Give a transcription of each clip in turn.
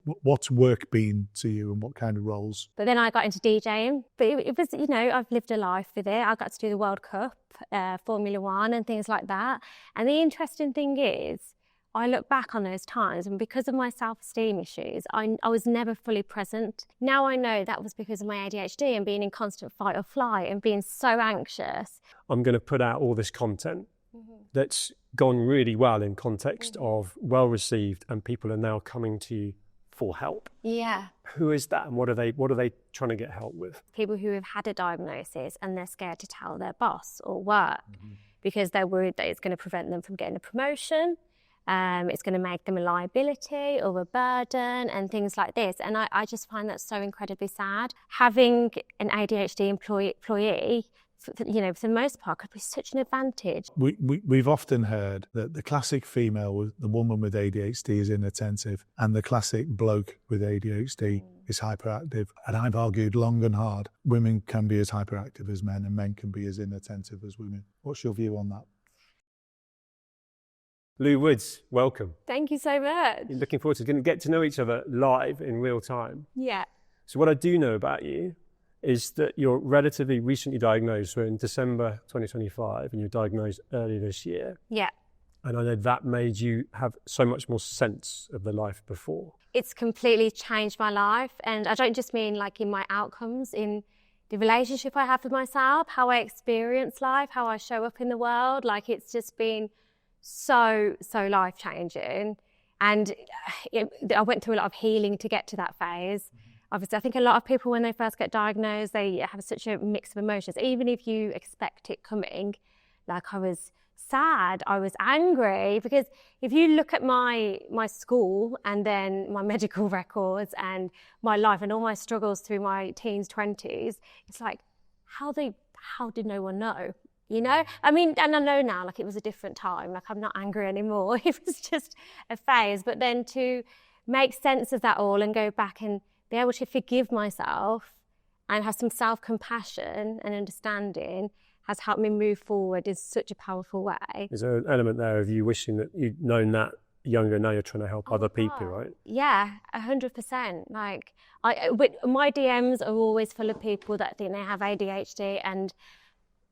What's work been to you and what kind of roles? But then I got into DJing. But it was, I've lived a life with it. I got to do the World Cup, Formula One and things like that. And the interesting thing is, I look back on those times and because of my self-esteem issues, I was never fully present. Now I know that was because of my ADHD and being in constant fight or flight and being so anxious. I'm going to put out all this content that's gone really well in context of well received and people are now coming to you for help. Yeah. Who is that and what are they trying to get help with? People who have had a diagnosis and they're scared to tell their boss or work because they're worried that it's going to prevent them from getting a promotion. It's going to make them a liability or a burden and things like this. And I just find that so incredibly sad. Having an ADHD employee, for the most part, could be such an advantage. We've often heard that the classic female, the woman with ADHD, is inattentive, and the classic bloke with ADHD is hyperactive. And I've argued long and hard, women can be as hyperactive as men and men can be as inattentive as women. What's your view on that? Lou Woods, welcome. Thank you so much. You're looking forward to going to get to know each other live in real time. Yeah. So what I do know about you is that you're relatively recently diagnosed. We're in December 2025 and you were diagnosed earlier this year. Yeah. And I know that made you have so much more sense of the life before. It's completely changed my life. And I don't just mean like in my outcomes, in the relationship I have with myself, how I experience life, how I show up in the world. Like it's just been so life-changing. And I went through a lot of healing to get to that phase. Obviously, I think a lot of people, when they first get diagnosed, they have such a mix of emotions. Even if you expect it coming, like I was sad, I was angry, because if you look at my school and then my medical records and my life and all my struggles through my teens, 20s, it's like, how did no one know? I mean, and I know now, like it was a different time, like I'm not angry anymore. It was just a phase. But then to make sense of that all and go back and be able to forgive myself and have some self-compassion and understanding has helped me move forward in such a powerful way. There's an element there of you wishing that you'd known that younger, now you're trying to help other people, right? Yeah, 100%. Like, my DMs are always full of people that think they have ADHD, and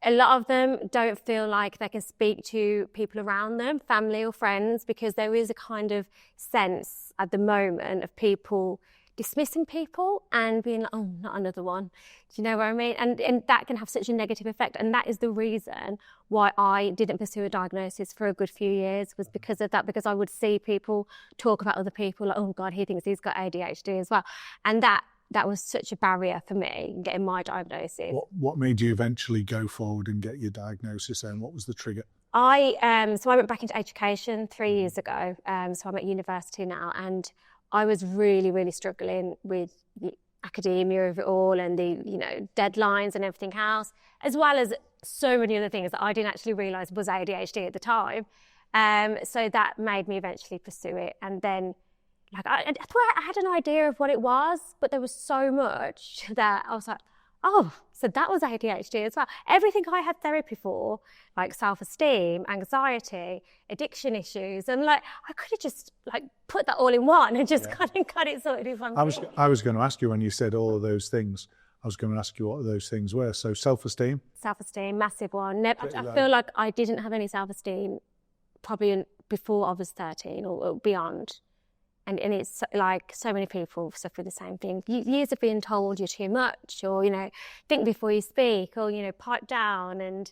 a lot of them don't feel like they can speak to people around them, family or friends, because there is a kind of sense at the moment of people dismissing people and being like, oh, not another one. Do you know what I mean? And that can have such a negative effect. And that is the reason why I didn't pursue a diagnosis for a good few years, was because of that, because I would see people talk about other people like, oh God, he thinks he's got ADHD as well. And that was such a barrier for me getting my diagnosis. What made you eventually go forward and get your diagnosis then? What was the trigger? So I went back into education 3 years ago. So I'm at university now, and I was really, really struggling with the academia of it all and the, deadlines and everything else, as well as so many other things that I didn't actually realise was ADHD at the time. So that made me eventually pursue it. And then I thought I had an idea of what it was, but there was so much that I was like, oh, so that was ADHD as well. Everything I had therapy for, like self-esteem, anxiety, addiction issues, and I could have just put that all in one and just got it sorted in one thing. I was going to ask you, when you said all of those things, I was going to ask you what those things were. So self-esteem? Self-esteem, massive one. I feel like I didn't have any self-esteem probably before I was 13 or beyond. And it's like so many people suffer the same thing. Years of being told you're too much, or, think before you speak, or, pipe down and,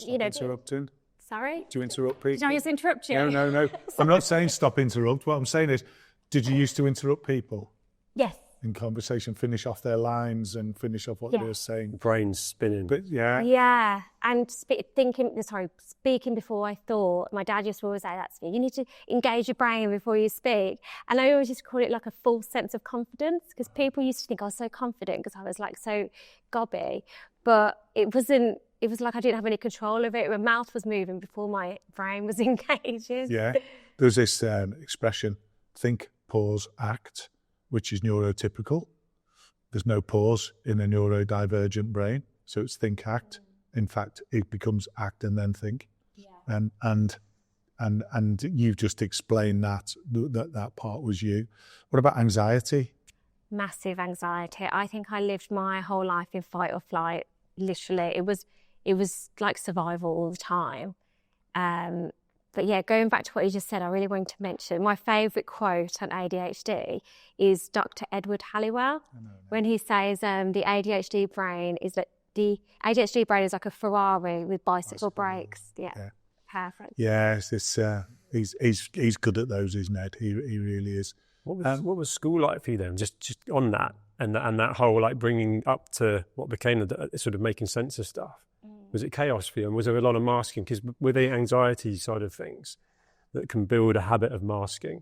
Interrupting? Sorry? Do you interrupt people? Did I just interrupt you? No. I'm not saying stop interrupt. What I'm saying is, did you used to interrupt people? Yes. In conversation, finish off their lines and finish off what they're saying. Brains spinning. But Yeah, and speaking before I thought. My dad used to always say that to me. You need to engage your brain before you speak. And I always just call it like a false sense of confidence, because people used to think I was so confident because I was so gobby. But it wasn't. It was like I didn't have any control of it. My mouth was moving before my brain was engaged. Yeah. There's this expression, think, pause, act, which is neurotypical. There's no pause in a neurodivergent brain. So it's think, act. In fact, it becomes act and then think. Yeah. And and you've just explained that part was you. What about anxiety? Massive anxiety. I think I lived my whole life in fight or flight. Literally, it was like survival all the time. But yeah, going back to what you just said, I really wanted to mention my favourite quote on ADHD is Dr. Edward Halliwell, when he says the ADHD brain is like a Ferrari with bicycle brakes. Yeah. Perfect. Yes, he's good at those, isn't Ed? He really is. What was school like for you then? Just on that and that whole like bringing up to what became the sort of making sense of stuff. Was it chaos for you? And was there a lot of masking? Because with the anxiety side of things, that can build a habit of masking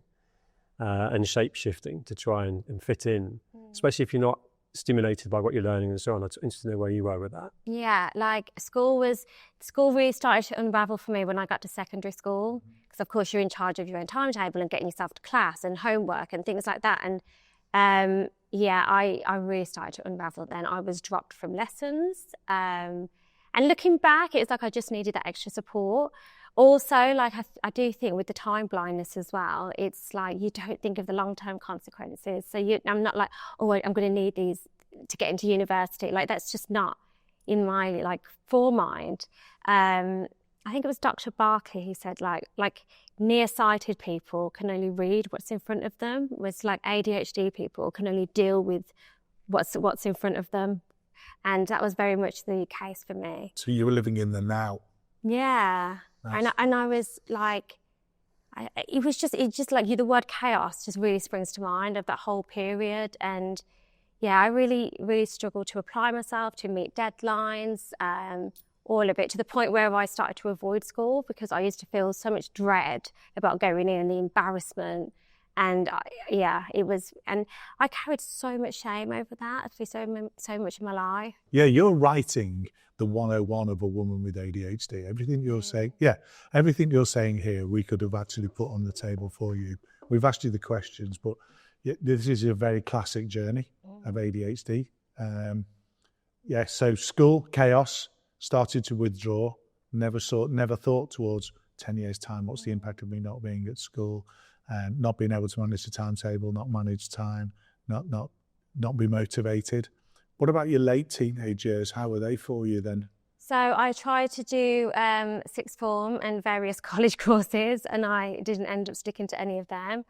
and shape shifting to try and fit in, especially if you're not stimulated by what you're learning and so on. I'm interested to know where you were with that. Yeah, like school really started to unravel for me when I got to secondary school, because of course you're in charge of your own timetable and getting yourself to class and homework and things like that. And I really started to unravel then. I was dropped from lessons. And looking back, it was like I just needed that extra support. Also, like I do think with the time blindness as well, it's like you don't think of the long-term consequences. So I'm not like, oh, I'm going to need these to get into university. Like that's just not in my like foremind. I think it was Dr. Barkley who said like nearsighted people can only read what's in front of them, whereas like ADHD people can only deal with what's in front of them. And that was very much the case for me. So you were living in the now. Yeah. Nice. And I was like, it's just like the word chaos just really springs to mind of that whole period. And yeah, I really, really struggled to apply myself, to meet deadlines, all of it, to the point where I started to avoid school because I used to feel so much dread about going in, the embarrassment. And it was, and I carried so much shame over that for so much of my life. Yeah, you're writing the 101 of a woman with ADHD. Everything you're saying here, we could have actually put on the table for you. We've asked you the questions, but this is a very classic journey of ADHD. So school, chaos, started to withdraw, never thought towards 10 years' time, what's the impact of me not being at school? Not being able to manage the timetable, not manage time, not be motivated. What about your late teenage years? How were they for you then? So I tried to do sixth form and various college courses, and I didn't end up sticking to any of them.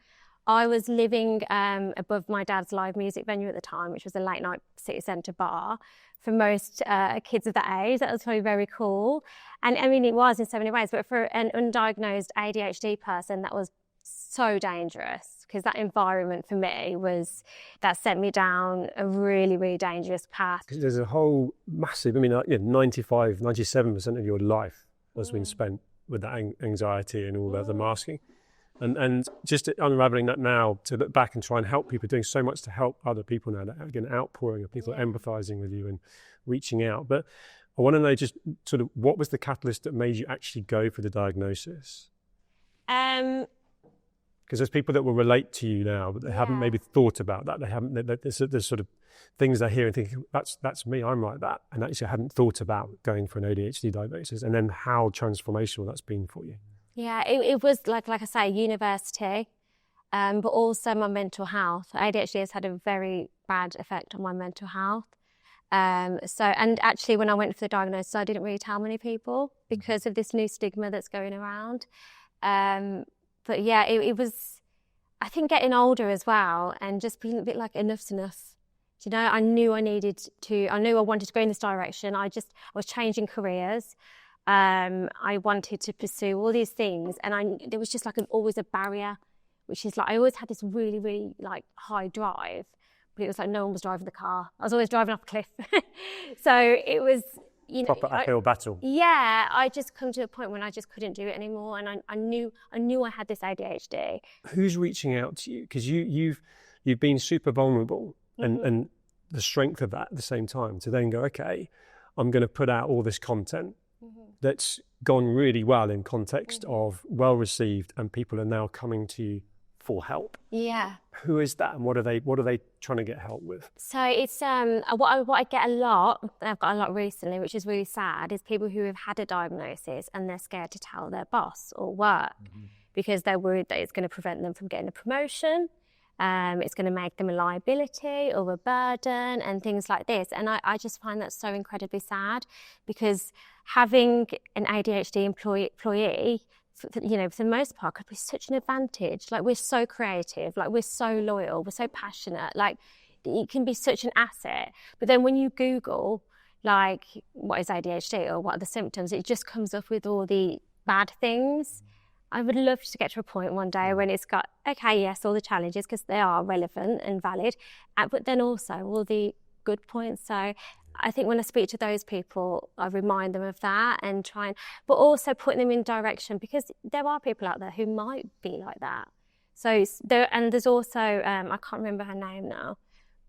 I was living above my dad's live music venue at the time, which was a late night city centre bar. For most kids of that age, that was probably very cool. And I mean, it was in so many ways, but for an undiagnosed ADHD person, that was so dangerous, because that environment for me that sent me down a really, really dangerous path. There's a whole massive, 97% of your life has been spent with that anxiety and all the masking. And just unraveling that now, to look back and try and help people, doing so much to help other people now, that again, outpouring of people empathising with you and reaching out. But I want to know just sort of what was the catalyst that made you actually go for the diagnosis? Because there's people that will relate to you now, but they haven't maybe thought about that. There's sort of things they hear and think, that's me, I'm like that. And actually I hadn't thought about going for an ADHD diagnosis, and then how transformational that's been for you. Yeah, it was like I say, university, but also my mental health. ADHD has had a very bad effect on my mental health. And actually when I went for the diagnosis, I didn't really tell many people because of this new stigma that's going around. But yeah, it was, I think, getting older as well and just being a bit like enough's enough. I knew I wanted to go in this direction. I was changing careers. I wanted to pursue all these things, and there was just always a barrier, which is I always had this really, really high drive, but it was no one was driving the car. I was always driving off a cliff. So it was, proper uphill battle. Yeah, I just come to a point when I just couldn't do it anymore, and I knew I had this ADHD. Who's reaching out to you? Because you've been super vulnerable, and the strength of that at the same time, to then go, okay, I'm going to put out all this content that's gone really well in context of well received, and people are now coming to you for help. Yeah. Who is that, and what are they trying to get help with? So it's what I get a lot, I've got a lot recently, which is really sad, is people who have had a diagnosis and they're scared to tell their boss or work because they're worried that it's going to prevent them from getting a promotion. It's going to make them a liability or a burden and things like this. And I just find that so incredibly sad, because having an ADHD employee, for the most part, could be such an advantage. Like, we're so creative, like, we're so loyal, we're so passionate, like, it can be such an asset. But then when you Google, like, what is ADHD or what are the symptoms, it just comes up with all the bad things. I would love to get to a point one day when it's got, okay, yes, all the challenges, because they are relevant and valid, but then also all the good points. So I think when I speak to those people, I remind them of that and but also putting them in direction, because there are people out there who might be like that. So there's also, I can't remember her name now,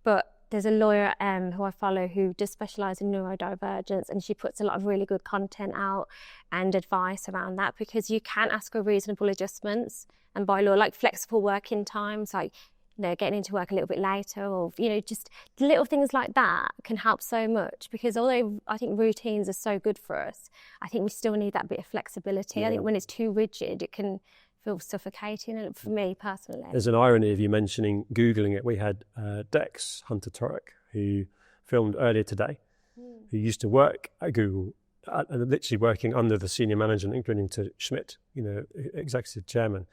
but there's a lawyer who I follow who does specialise in neurodivergence, and she puts a lot of really good content out and advice around that, because you can ask for reasonable adjustments, and by law, like flexible working times, like, getting into work a little bit later, or, just little things like that can help so much, because although I think routines are so good for us, I think we still need that bit of flexibility. Yeah. I think when it's too rigid, it can feel suffocating, for me personally. There's an irony of you mentioning Googling it. We had Dex Hunter-Torek, who filmed earlier today, who used to work at Google, literally working under the senior manager, including to Schmidt, executive chairman.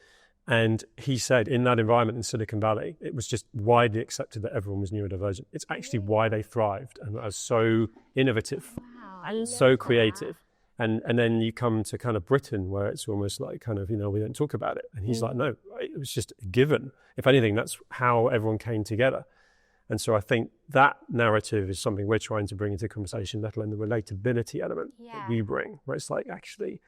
And he said in that environment in Silicon Valley, it was just widely accepted that everyone was neurodivergent. It's actually why they thrived and are so innovative, so creative. And then you come to kind of Britain, where it's almost like kind of, we don't talk about it. And he's like, no, it was just a given. If anything, that's how everyone came together. And so I think that narrative is something we're trying to bring into conversation, let alone the relatability element that we bring, where it's like, actually,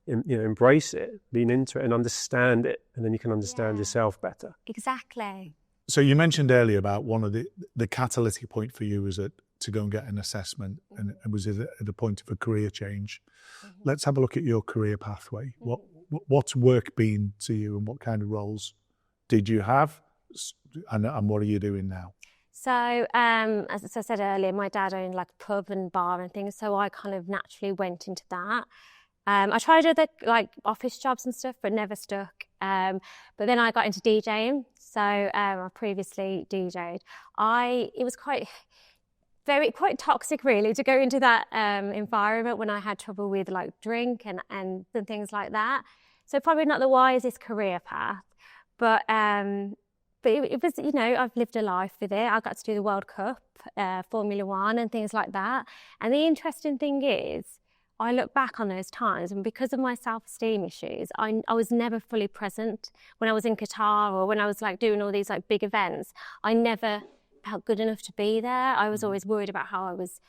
embrace it, lean into it and understand it, and then you can understand yourself better. Exactly. So you mentioned earlier about one of the catalytic point for you was to go and get an assessment, and it was at a point of a career change. Let's have a look at your career pathway. What's work been to you, and what kind of roles did you have, and what are you doing now? So, as I said earlier, my dad owned like a pub and bar and things, so I kind of naturally went into that. I tried other like office jobs and stuff, but never stuck. But then I got into DJing. So I previously DJed. It was quite toxic, really, to go into that environment when I had trouble with like drink and things like that. So probably not the wisest career path, but it was, I've lived a life with it. I got to do the World Cup, Formula 1 and things like that. And the interesting thing is, I look back on those times, and because of my self-esteem issues, I was never fully present when I was in Qatar or when I was like doing all these like big events. I never felt good enough to be there. I was always worried about how I was,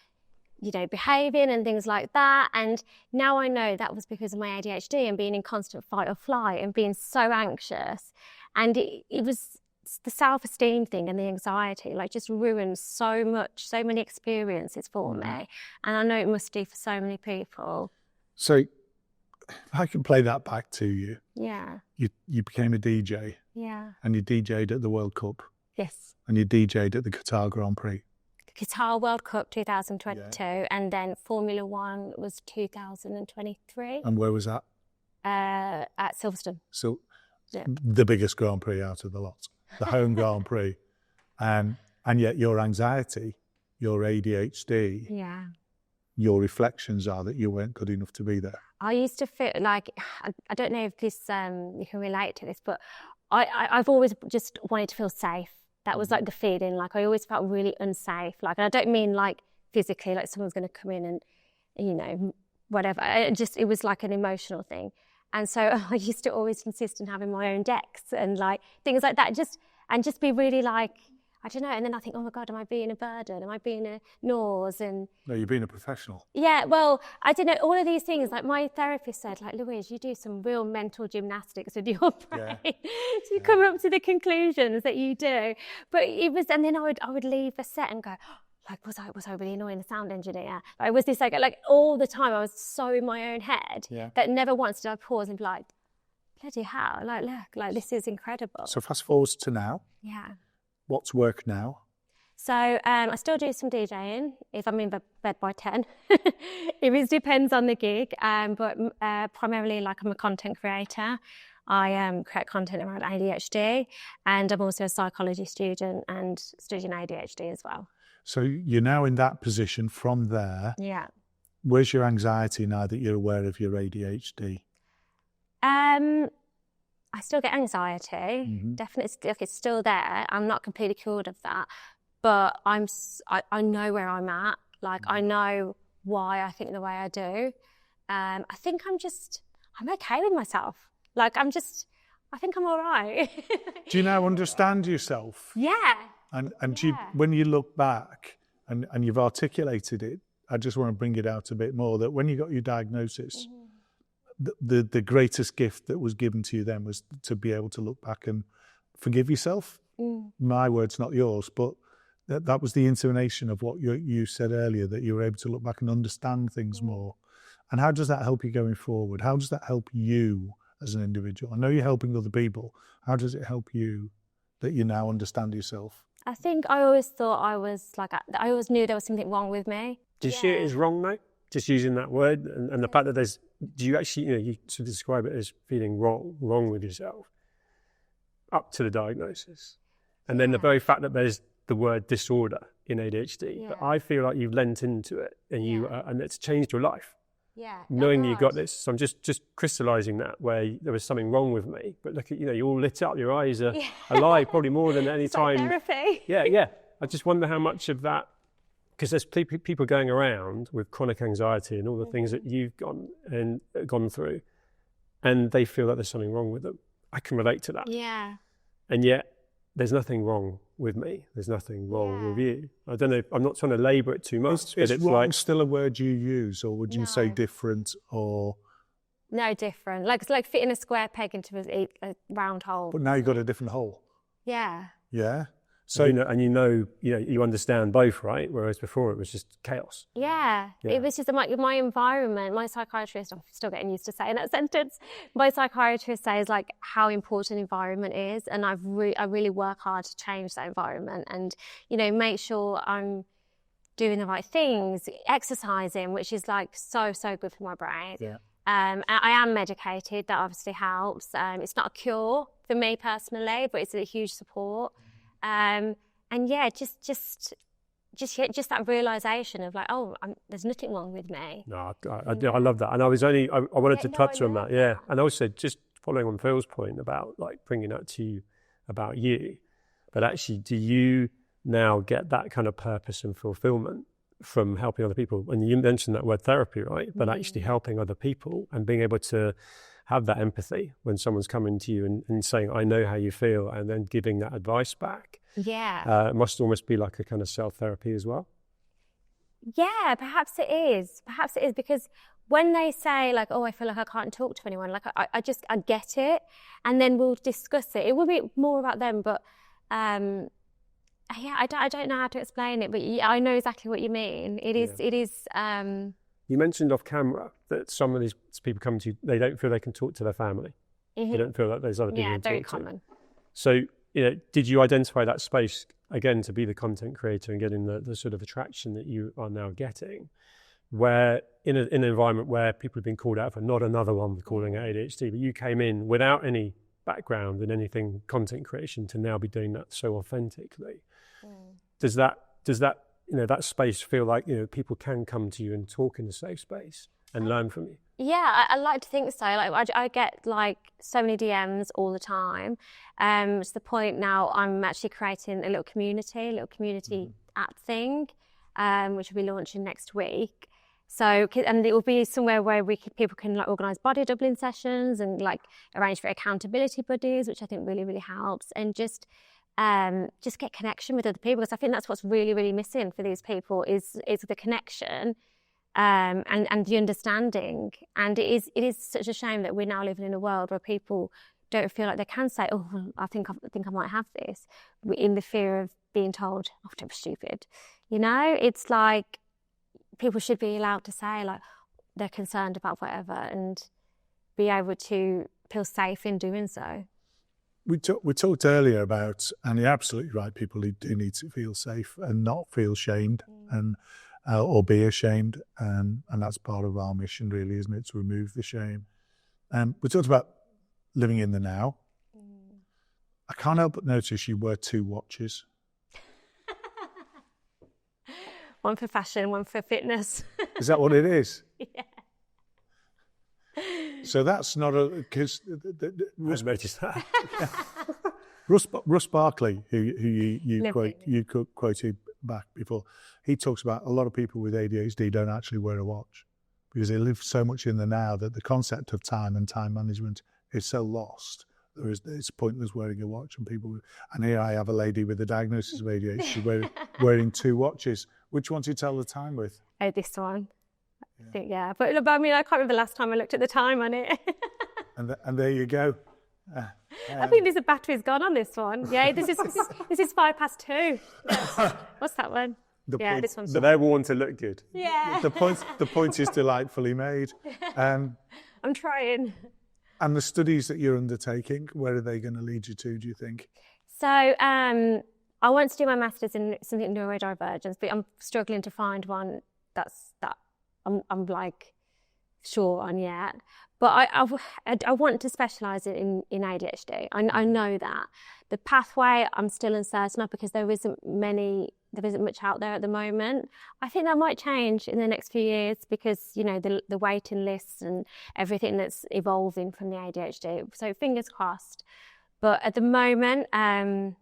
behaving and things like that. And now I know that was because of my ADHD and being in constant fight or flight and being so anxious. And it was the self-esteem thing and the anxiety, like, just ruined so many experiences for me. And I know it must do for so many people. So I can play that back to you. Yeah. You became a DJ. Yeah. And you DJ'd at the World Cup. Yes. And you DJ'd at the Qatar Grand Prix. Qatar World Cup 2022, and then Formula 1 was 2023. And where was that? At Silverstone. So the biggest Grand Prix out of the lot. The home Grand Prix, and yet your anxiety, your ADHD, your reflections are that you weren't good enough to be there. I used to feel like, I don't know if this you can relate to this, but I've always just wanted to feel safe. That was like the feeling. Like, I always felt really unsafe. Like, and I don't mean like physically, like someone's going to come in and whatever. It was like an emotional thing. And so I used to always insist on having my own decks and like things like that, just be really like, I don't know. And then I think, oh my God, am I being a burden? Am I being a nose? And no, you're being a professional. Yeah, well, I don't know. All of these things, like my therapist said, like, Louise, you do some real mental gymnastics with your brain to come up to the conclusions that you do. But it was, and then I would leave the set and go, like, was I really annoying the sound engineer? I was this like all the time I was so in my own head that never once did I pause and be like, bloody hell, like, look, like, this is incredible. So fast forward to now. Yeah. What's work now? So I still do some DJing if I'm in bed by 10. It depends on the gig, but primarily, like, I'm a content creator. I create content around ADHD, and I'm also a psychology student and studying ADHD as well. So you're now in that position. From there, Yeah. where's your anxiety now that you're aware of your ADHD? I still get anxiety. Definitely, it's still there. I'm not completely cured of that, but I know where I'm at. Like, I know why I think the way I do. I think I'm okay with myself. Like, I think I'm all right. Do you now understand yourself? Yeah. And do you, when you look back and you've articulated it, I just want to bring it out a bit more, that when you got your diagnosis, the greatest gift that was given to you then was to be able to look back and forgive yourself. My words, not yours, but that was the intonation of what you said earlier, that you were able to look back and understand things more. And how does that help you going forward? How does that help you as an individual? I know you're helping other people. How does it help you that you now understand yourself? I think I always thought I was like, I always knew there was something wrong with me. Do you see it as wrong, though? Just using that word and the fact that do you actually, you sort of describe it as feeling wrong with yourself up to the diagnosis. And then the very fact that there's the word disorder in ADHD, but I feel like you've lent into it and and it's changed your life. Yeah. Knowing that you got this. So I'm just crystallizing that, where there was something wrong with me, but look at, you all lit up, your eyes are alive probably more than any time. Therapy. Yeah. I just wonder how much of that, because there's people going around with chronic anxiety and all the things that you've gone through, and they feel that there's something wrong with them. I can relate to that. Yeah. And yet there's nothing wrong with me. There's nothing wrong with you. I don't know. I'm not trying to labour it too much. Is wrong still a word you use, or would you say different, or? No, different. Like, it's like fitting a square peg into a round hole. But now you've got a different hole. Yeah. Yeah. So you understand both, right? Whereas before it was just chaos. Yeah. It was just my environment. My psychiatrist, I'm still getting used to saying that sentence. My psychiatrist says, like, how important environment is, and I really work hard to change that environment, and make sure I'm doing the right things, exercising, which is like so good for my brain. Yeah. I am medicated. That obviously helps. It's not a cure for me personally, but it's a huge support. And just that realisation of like, there's nothing wrong with me. No, I love that, and I wanted to touch on that, and also just following on Phil's point about like bringing that to you about you, but actually, do you now get that kind of purpose and fulfilment from helping other people? And you mentioned that word therapy, right? But actually helping other people and being able to have that empathy when someone's coming to you and saying, I know how you feel, and then giving that advice back. Yeah. It must almost be like a kind of self-therapy as well. Yeah, perhaps it is. Because when they say like, I feel like I can't talk to anyone, like I get it, and then we'll discuss it. It will be more about them, but I don't know how to explain it, but I know exactly what you mean. It is. You mentioned off camera that some of these people come to you, they don't feel they can talk to their family. They don't feel that there's other people to talk to. Yeah, very common. So, did you identify that space, again, to be the content creator and getting the sort of attraction that you are now getting, where in an environment where people have been called out for not another one calling it ADHD, but you came in without any background in anything content creation to now be doing that so authentically? Does that that space feel like people can come to you and talk in a safe space and learn from you? Yeah, I like to think so. Like I get like so many DMs all the time. To the point now I'm actually creating a little community app thing, which will be launching next week. So, and it will be somewhere where people can like organise body doubling sessions and like arrange for accountability buddies, which I think really, really helps, and just get connection with other people, because I think that's what's really, really missing for these people is the connection and the understanding. And it is such a shame that we're now living in a world where people don't feel like they can say, I think I might have this, in the fear of being told, don't be stupid. It's like people should be allowed to say like they're concerned about whatever and be able to feel safe in doing so. We talked earlier about, and you're absolutely right, people who do need to feel safe and not feel shamed and or be ashamed, and that's part of our mission, really, isn't it, to remove the shame. We talked about living in the now. I can't help but notice you wear 2 watches. One for fashion, one for fitness. Is that what it is? Yeah. So that's not a, because I've noticed that. Russ Barkley, who you quoted back before, he talks about a lot of people with ADHD don't actually wear a watch because they live so much in the now that the concept of time and time management is so lost. It's pointless wearing a watch, and here I have a lady with a diagnosis of ADHD wearing 2 watches. Which one do you tell the time with? Oh, this one. I think, yeah. But I mean, I can't remember the last time I looked at the time on it. and there you go. I think the battery's gone on this one. Yeah, this is 2:05. What's that one? This one's. But they're worn to look good. Yeah. The point is delightfully made. I'm trying. And the studies that you're undertaking, where are they going to lead you to, do you think? So I want to do my master's in something neurodivergence, but I'm struggling to find one that I'm like sure on yet. But I want to specialise in ADHD. I know that. The pathway I'm still uncertain of because there isn't much out there at the moment. I think that might change in the next few years because, you know, the waiting lists and everything that's evolving from the ADHD. So fingers crossed. But at the moment, it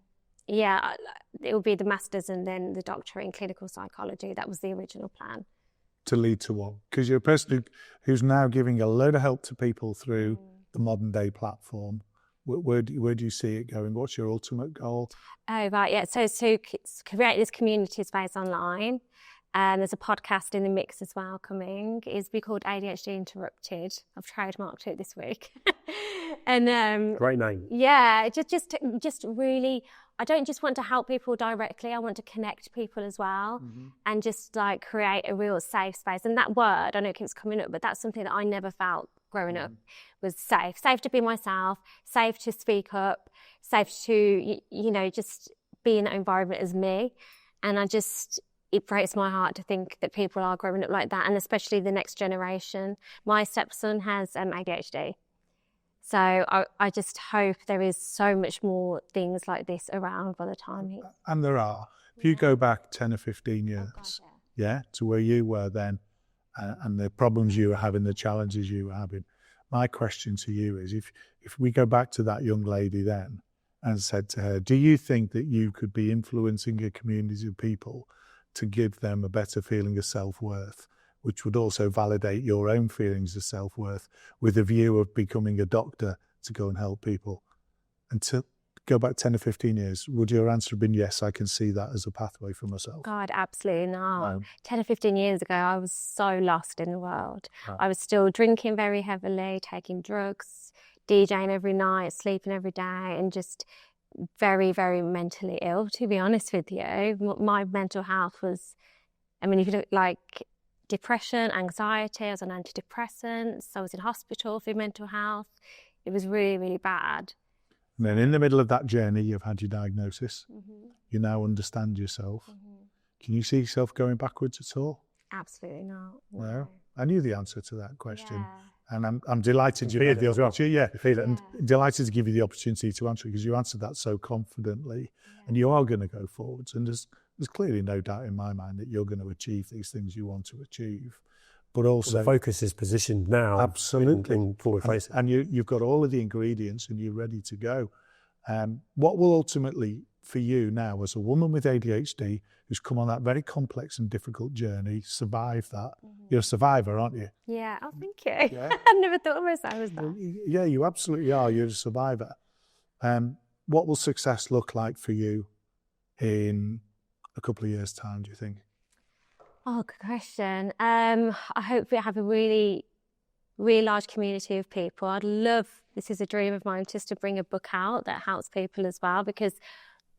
will be the master's and then the doctorate in clinical psychology. That was the original plan. To lead to what? Because you're a person who's now giving a load of help to people through the modern day platform. Where do you see it going? What's your ultimate goal? Oh, right, yeah. So create this community space online. There's a podcast in the mix as well coming. It's be called ADHD Interrupted. I've trademarked it this week. And great name. Yeah, just really, I don't just want to help people directly. I want to connect people as well, and just like create a real safe space. And that word, I know it keeps coming up, but that's something that I never felt growing up, was safe to be myself, safe to speak up, safe to, you know, just be in that environment as me. And it breaks my heart to think that people are growing up like that, and especially the next generation. My stepson has ADHD. So I just hope there is so much more things like this around by the time he's... And there are. If you go back 10 or 15 years, to where you were then, and the problems you were having, the challenges you were having, my question to you is, if we go back to that young lady then and said to her, do you think that you could be influencing a community of people to give them a better feeling of self-worth, which would also validate your own feelings of self-worth with a view of becoming a doctor to go and help people? And to go back 10 or 15 years, would your answer have been, yes, I can see that as a pathway for myself? God, absolutely not. 10 or 15 years ago, I was so lost in the world. I was still drinking very heavily, taking drugs, DJing every night, sleeping every day, and just very, very mentally ill, to be honest with you. My mental health was, I mean, if you look like depression, anxiety, I was on antidepressants, I was in hospital for mental health. It was really, really bad. And then in the middle of that journey, you've had your diagnosis. You now understand yourself. Can you see yourself going backwards at all? Absolutely not. No. I knew the answer to that question. And I'm delighted you had the opportunity. And delighted to give you the opportunity to answer it, because you answered that so confidently. And you are going to go forwards. And there's clearly no doubt in my mind that you're going to achieve these things you want to achieve. But also, the focus is positioned now. Absolutely. In forward facing. And you've got all of the ingredients and you're ready to go. What will ultimately, for you now, as a woman with ADHD who's come on that very complex and difficult journey, survive that? You're a survivor, aren't you? Yeah, oh, thank you. Yeah. I never thought of myself as that. Yeah, you absolutely are. You're a survivor. What will success look like for you in a couple of years' time, do you think? Oh, good question. I hope we have a really, really large community of people. I'd love, this is a dream of mine, just to bring a book out that helps people as well, because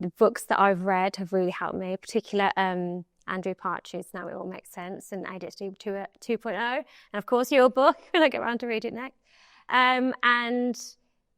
the books that I've read have really helped me, particularly Andrew Partridge's Now It All Makes Sense and ADHD 2.0, and of course your book when I get around to read it next. And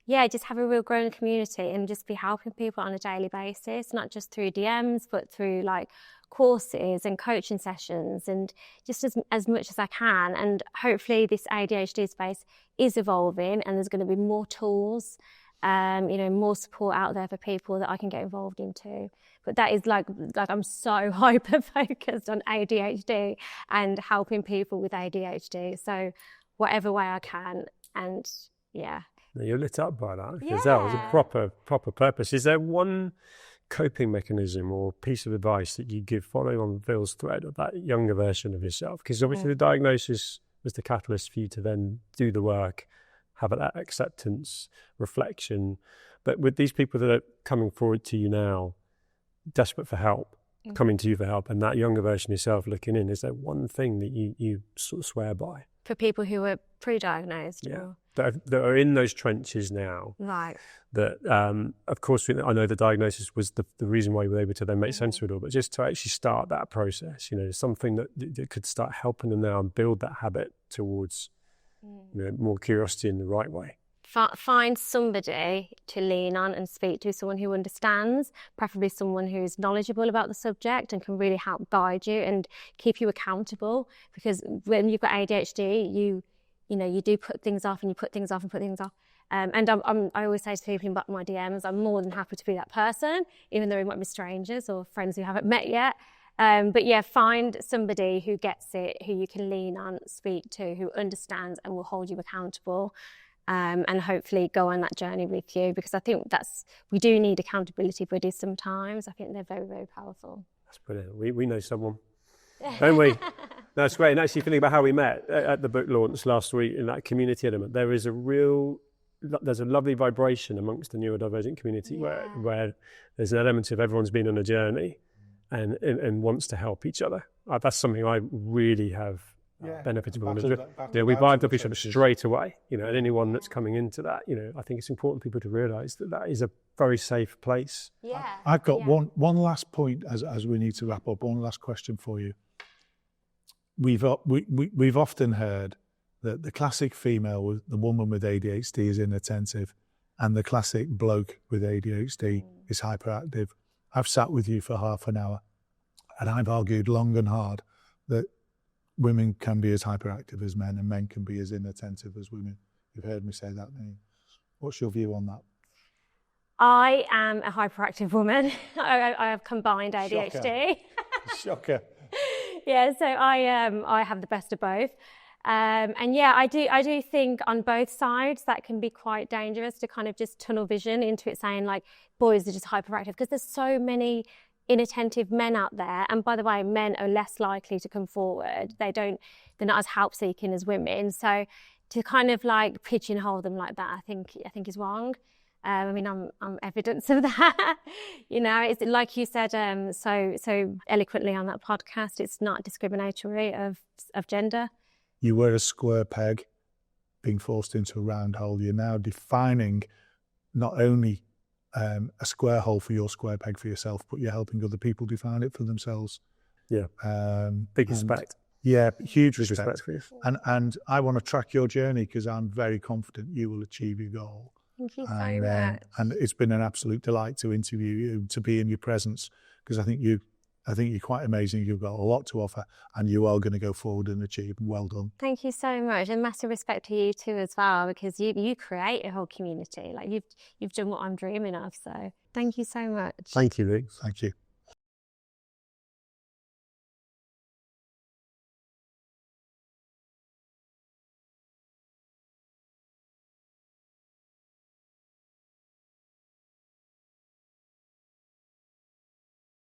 yeah, just have a real growing community and just be helping people on a daily basis, not just through DMs, but through like courses and coaching sessions, and just as much as I can. And hopefully this ADHD space is evolving and there's going to be more tools, more support out there for people that I can get involved into. But that is like I'm so hyper focused on ADHD and helping people with ADHD. So whatever way I can, and yeah. You're lit up by that, because that was a proper purpose. Is there one coping mechanism or piece of advice that you give following on Phil's thread of that younger version of yourself? Because obviously the diagnosis was the catalyst for you to then do the work, have that acceptance, reflection. But with these people that are coming forward to you now, desperate for help, coming to you for help, and that younger version of yourself looking in, is there one thing that you sort of swear by? For people who are pre-diagnosed? Yeah. Or... That are in those trenches now. Right. That, of course, I know the diagnosis was the reason why you were able to then make sense of it all, but just to actually start that process, something that could start helping them now and build that habit towards more curiosity in the right way. Find somebody to lean on and speak to, someone who understands, preferably someone who's knowledgeable about the subject and can really help guide you and keep you accountable. Because when you've got ADHD, you do put things off and you put things off and put things off. And I always say to people in my DMs, I'm more than happy to be that person, even though we might be strangers or friends who haven't met yet. But yeah, find somebody who gets it, who you can lean on, speak to, who understands and will hold you accountable. And hopefully go on that journey with you, because I think we do need accountability buddies sometimes. I think they're very, very powerful. That's brilliant. We know someone, don't we? That's great. And actually thinking about how we met at the book launch last week in that community element, there's a lovely vibration amongst the neurodivergent community where there's an element of everyone's been on a journey and wants to help each other. That's something I really have benefited from. We vibed up each other straight away, and anyone that's coming into that, I think it's important for people to realise that is a very safe place. Yeah. I've got one last point as we need to wrap up, one last question for you. We've often heard that the classic female, the woman with ADHD, is inattentive, and the classic bloke with ADHD is hyperactive. I've sat with you for half an hour and I've argued long and hard that women can be as hyperactive as men and men can be as inattentive as women. You've heard me say that, haven't you? What's your view on that? I am a hyperactive woman. I have combined ADHD. Shocker. Yeah, so I have the best of both. And yeah, I do think on both sides that can be quite dangerous to kind of just tunnel vision into it, saying like boys are just hyperactive, because there's so many inattentive men out there. And by the way, men are less likely to come forward. They're not as help seeking as women. So to kind of like pigeonhole them like that, I think is wrong. I'm evidence of that. It's like you said so eloquently on that podcast, it's not discriminatory of gender. You were a square peg being forced into a round hole. You're now defining not only a square hole for your square peg for yourself, but you're helping other people define it for themselves. Yeah. Big respect. Yeah, huge respect. For you. And I want to track your journey, because I'm very confident you will achieve your goal. Thank you so much. And it's been an absolute delight to interview you, to be in your presence, because I think you're quite amazing. You've got a lot to offer, and you are going to go forward and achieve. Well done. Thank you so much, and massive respect to you too as well, because you create a whole community. Like you've done what I'm dreaming of. So thank you so much. Thank you, Luke. Thank you.